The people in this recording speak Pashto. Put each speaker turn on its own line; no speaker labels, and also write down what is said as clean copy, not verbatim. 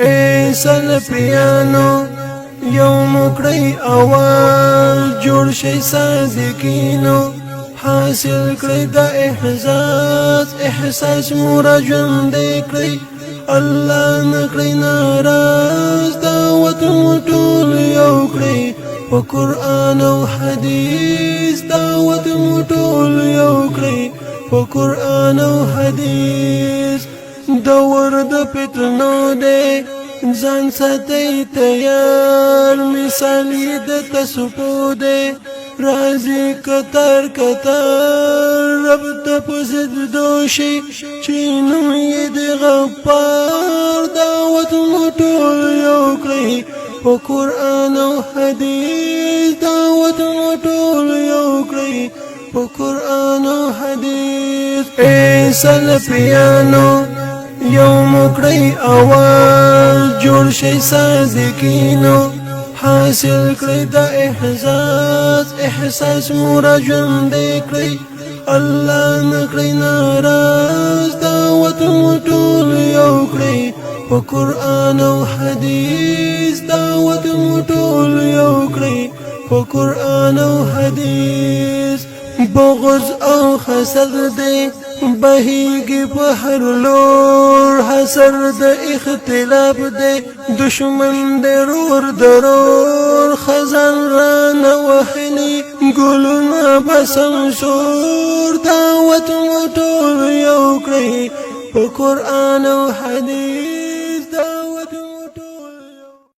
اے سلفیانو یوم کړی اول جوړ شي صادقینو حاصل کړی د احساس مورا ژوند کړی الله نکړی ناراض دعوت مو ټول یو کړی په قرآن او حدیث دعوت مو ټول یو کړی په قرآن او حدیث دور د فتنو دی ځان ساتئ تیار مثال یې د تصفو دی راځي کتار رب ته په سجدو شي چې نوم یې د غفار دعوت مو ټول یو کړئ په قرآن او حدیث دعوت مو ټول یو کړئ په قرآن او حدیث اے سلفیانو یوم کړی اول جوړ شي صادقینو حاصل کړی د احساس مورا ژوند کړی الله نکړی ناراض دعوت مو ټول یو کړی په قرآن او حدیث دعوت مو ټول یو کړی په قرآن او حدیث بغض او حسد دی بهیږي په هر لور حسر د اختلاف دی دشمن د رور درور خزان رانه وهلي ګلونه به سمسور دعوت مو ټول یو کړئ په قرآن او حدیث